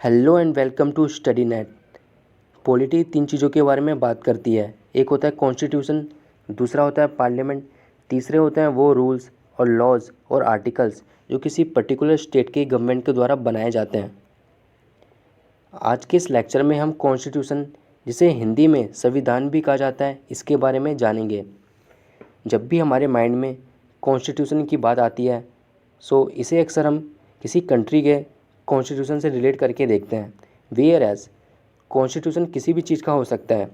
Hello and welcome to Study Net. Polity तीन चीज़ों के बारे में बात करती है। एक होता है कॉन्स्टिट्यूशन, दूसरा होता है पार्लियामेंट, तीसरे होते हैं वो रूल्स और लॉज और आर्टिकल्स जो किसी पर्टिकुलर स्टेट के गवर्नमेंट के द्वारा बनाए जाते हैं। आज के इस लेक्चर में हम कॉन्स्टिट्यूशन, जिसे हिंदी में संविधान भी कहा जाता है, इसके बारे में जानेंगे। जब भी हमारे माइंड में कॉन्स्टिट्यूशन की बात आती है इसे अक्सर हम किसी कंट्री के कॉन्स्टिट्यूशन से रिलेट करके देखते हैं। वेयर एज कॉन्स्टिट्यूशन किसी भी चीज़ का हो सकता है।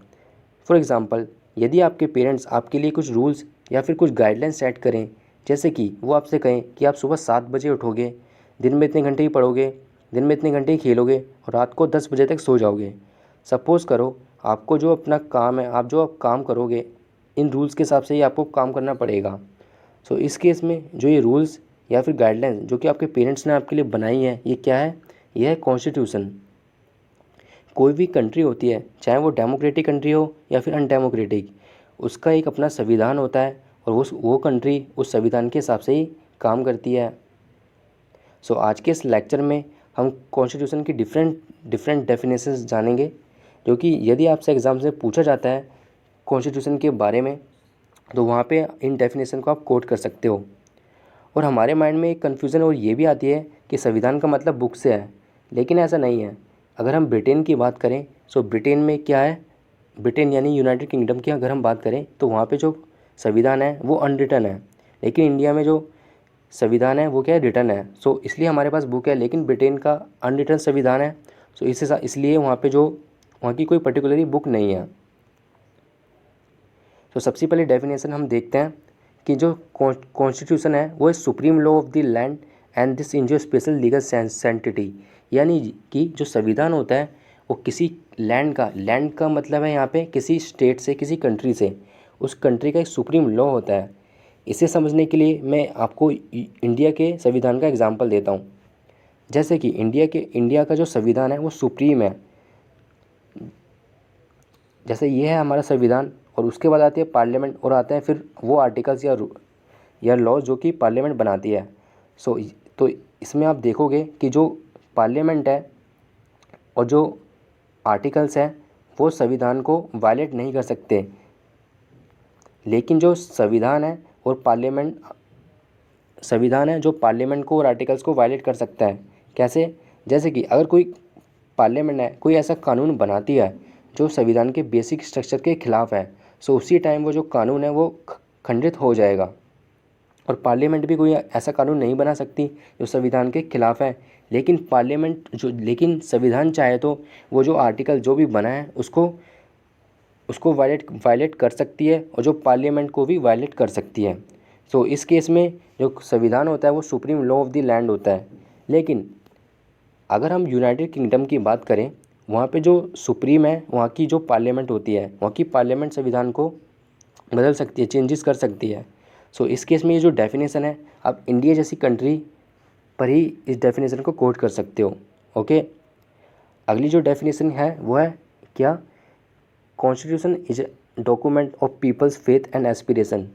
फॉर एग्ज़ाम्पल, यदि आपके पेरेंट्स आपके लिए कुछ रूल्स या फिर कुछ गाइडलाइंस सेट करें, जैसे कि वो आपसे कहें कि आप सुबह 7 बजे उठोगे, दिन में इतने घंटे ही पढ़ोगे, दिन में इतने घंटे ही खेलोगे और रात को 10 बजे तक सो जाओगे। सपोज़ करो आपको जो अपना काम है, आप जो काम करोगे, इन रूल्स के हिसाब से ही आपको काम करना पड़ेगा। इस केस में जो ये रूल्स या फिर गाइडलाइंस जो कि आपके पेरेंट्स ने आपके लिए बनाई है, ये क्या है? यह है कॉन्स्टिट्यूशन। कोई भी कंट्री होती है, चाहे वो डेमोक्रेटिक कंट्री हो या फिर अनडेमोक्रेटिक, उसका एक अपना संविधान होता है और वो कंट्री उस संविधान के हिसाब से ही काम करती है। आज के इस लेक्चर में हम कॉन्स्टिट्यूशन की डिफरेंट डेफिनेशंस जानेंगे, जो कि यदि आपसे एग्ज़ाम से पूछा जाता है कॉन्स्टिट्यूशन के बारे में, तो वहाँ पे इन डेफिनेशन को आप कोट कर सकते हो। और हमारे माइंड में एक कन्फ्यूज़न और ये भी आती है कि संविधान का मतलब बुक से है, लेकिन ऐसा नहीं है। अगर हम ब्रिटेन की बात करें ब्रिटेन में क्या है, ब्रिटेन यानी यूनाइटेड किंगडम की अगर हम बात करें तो वहाँ पे जो संविधान है वो अनरिटन है, लेकिन इंडिया में जो संविधान है वो क्या है, रिटन है। इसलिए हमारे पास बुक है, लेकिन ब्रिटेन का अनरिटन संविधान है। इसलिए वहाँ पे जो वहाँ की कोई पर्टिकुलरली बुक नहीं है। सबसे पहले डेफिनेशन हम देखते हैं कि जो कॉन्स्टिट्यूशन है वो supreme law of the land and this is a special legal entity, यानी कि जो संविधान होता है वो किसी लैंड का मतलब है यहाँ पे किसी स्टेट से, किसी कंट्री से, उस कंट्री का एक सुप्रीम लॉ होता है। इसे समझने के लिए मैं आपको इंडिया के संविधान का एग्जांपल देता हूँ। जैसे कि इंडिया का जो संविधान है वो सुप्रीम है। जैसे ये है हमारा संविधान, और उसके बाद आती है पार्लियामेंट और आते हैं फिर वो आर्टिकल्स या लॉ जो कि पार्लियामेंट बनाती है। तो इसमें आप देखोगे कि जो पार्लियामेंट है और जो आर्टिकल्स हैं वो संविधान को वायलेट नहीं कर सकते, लेकिन जो संविधान है जो पार्लियामेंट को और आर्टिकल्स को वायलेट कर सकता है। कैसे? जैसे कि अगर कोई पार्लियामेंट है, कोई ऐसा कानून बनाती है जो संविधान के बेसिक स्ट्रक्चर के खिलाफ है, उसी टाइम वो जो कानून है वो खंडित हो जाएगा। और पार्लियामेंट भी कोई ऐसा कानून नहीं बना सकती जो संविधान के खिलाफ है, लेकिन संविधान चाहे तो वो जो आर्टिकल जो भी बना है उसको वायलेट कर सकती है, और जो पार्लियामेंट को भी वायलेट कर सकती है। इस केस में जो संविधान होता है वो supreme law of the land होता है। लेकिन अगर हम यूनाइटेड किंगडम की बात करें, वहाँ पे जो सुप्रीम है, वहाँ की जो पार्लियामेंट होती है, वहाँ की पार्लियामेंट संविधान को बदल सकती है, चेंजेस कर सकती है। इस केस में ये जो डेफिनेशन है, आप इंडिया जैसी कंट्री पर ही इस डेफिनेशन को कोट कर सकते हो। ओके, अगली जो डेफिनेशन है वो है क्या? Constitution is document of people's faith and aspiration.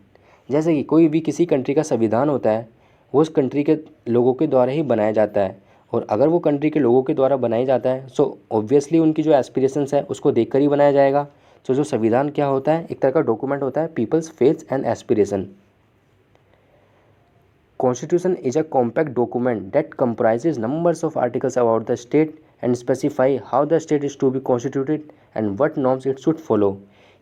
जैसे कि कोई भी किसी कंट्री का संविधान होता है वो उस कंट्री के लोगों के द्वारा ही बनाया जाता है, और अगर वो कंट्री के लोगों के द्वारा बनाया जाता है ऑब्वियसली उनकी जो एस्पिरेशंस है उसको देखकर ही बनाया जाएगा। जो संविधान क्या होता है, एक तरह का डॉक्यूमेंट होता है people's faith and aspiration. Constitution is a compact document that comprises numbers of articles about the state and specify how the state is to be constituted and what norms it should follow।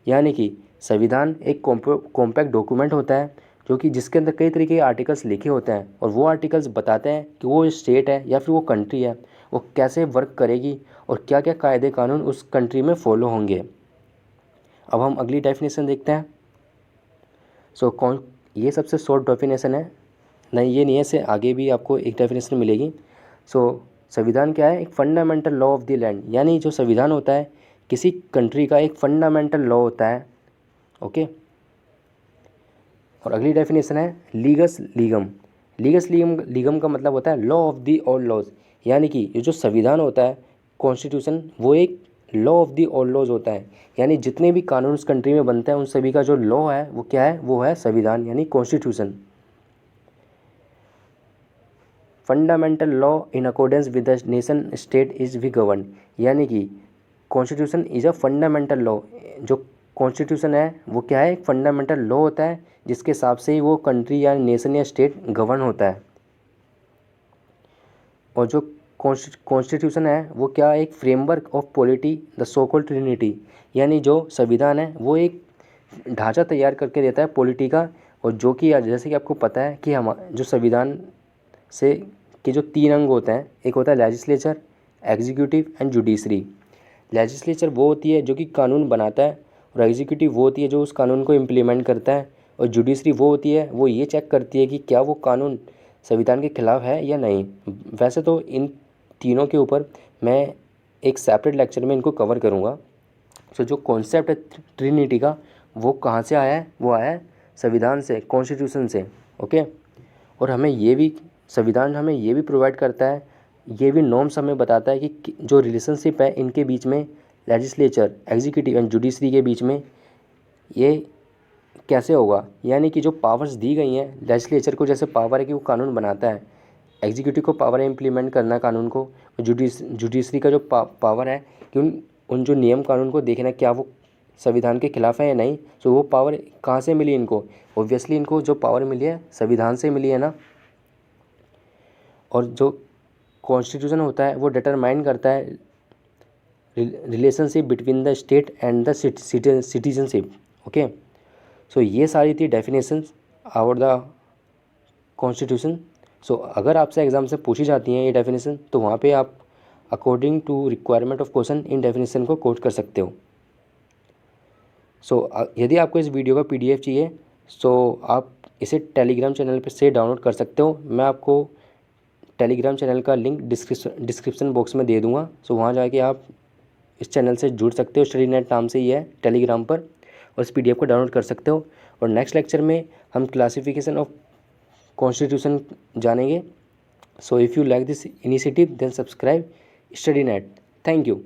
यानी कि संविधान एक compact document होता है जो कि जिसके अंदर कई तरीके के आर्टिकल्स लिखे होते हैं, और वो आर्टिकल्स बताते हैं कि वो स्टेट है या फिर वो कंट्री है वो कैसे वर्क करेगी और क्या क्या कायदे कानून उस कंट्री में फॉलो होंगे। अब हम अगली डेफिनेशन देखते हैं। ये सबसे शॉर्ट डेफिनेशन है, नहीं ये नहीं है, इससे आगे भी आपको एक डेफिनेशन मिलेगी। संविधान क्या है? एक fundamental law of the land, यानी जो संविधान होता है किसी कंट्री का एक फंडामेंटल लॉ होता है। ओके, और अगली डेफिनेशन है लीगस लीगम। लीगम का मतलब होता है law of the all laws, यानी कि ये जो संविधान होता है कॉन्स्टिट्यूशन, वो एक law of the all laws होता है, यानी जितने भी कानून उस कंट्री में बनते हैं उन सभी का जो लॉ है वो क्या है? वो है संविधान यानी constitution. Fundamental law in accordance with the nation state is we govern, यानी कि constitution is a fundamental law. जो कॉन्स्टिट्यूशन है वो क्या है, एक फंडामेंटल लॉ होता है जिसके हिसाब से ही वो कंट्री या नेशन या स्टेट गवर्न होता है। और जो कॉन्स्टिट्यूशन है वो क्या है, एक framework of polity the so called Trinity, यानी जो संविधान है वो एक ढांचा तैयार करके देता है पॉलिटी का। और जो कि जैसे कि आपको पता है कि हम जो संविधान से के जो 3 अंग होते हैं, एक होता है legislature, executive and judiciary. Legislature वो होती है जो कि कानून बनाता है, और एग्जीक्यूटिव वो होती है जो उस कानून को इम्प्लीमेंट करता है, और जुडिशरी वो होती है वो ये चेक करती है कि क्या वो कानून संविधान के खिलाफ है या नहीं। वैसे तो इन तीनों के ऊपर मैं एक सेपरेट लेक्चर में इनको कवर करूँगा। सो जो कॉन्सेप्ट है ट्रिनिटी का वो कहाँ से आया है, वो आया है संविधान से, कॉन्स्टिट्यूशन से। ओके। और हमें ये भी संविधान हमें ये भी प्रोवाइड करता है, ये भी नॉर्म्स हमें बताता है कि जो रिलेशनशिप है इनके बीच में, लेजिस्लेचर, एग्जीक्यूटिव एंड जुडिशरी के बीच में, ये कैसे होगा। यानी कि जो पावर्स दी गई हैं, लेजिस्लेचर को जैसे पावर है कि वो कानून बनाता है, एग्जीक्यूटिव को पावर है इम्प्लीमेंट करना कानून को, जुडिशरी का जो पावर है कि उन जो नियम कानून को देखना क्या वो संविधान के खिलाफ है या नहीं। तो वो पावर कहाँ से मिली इनको, ऑब्वियसली इनको जो पावर मिली है संविधान से मिली है ना। और जो कॉन्स्टिट्यूशन होता है वो डिटरमाइन करता है relationship between the state and the citizenship. Okay. So ये सारी थी definitions about the constitution. So अगर आपसे एग्ज़ाम से पूछी जाती हैं ये डेफिनेशन, तो वहाँ पे आप according to requirement of question in definition को कोट कर सकते हो। सो यदि आपको इस वीडियो का PDF चाहिए सो आप इसे टेलीग्राम चैनल पे से डाउनलोड कर सकते हो। मैं आपको टेलीग्राम चैनल का लिंक डिस्क्रिप्शन बॉक्स में दे दूँगा। सो वहाँ जाके आप इस चैनल से जुड़ सकते हो, स्टडी नेट नाम से ही है टेलीग्राम पर, और इस PDF को डाउनलोड कर सकते हो। और नेक्स्ट लेक्चर में हम क्लासिफिकेशन ऑफ कॉन्स्टिट्यूशन जानेंगे। So if you like this initiative then subscribe Study Net. Thank you.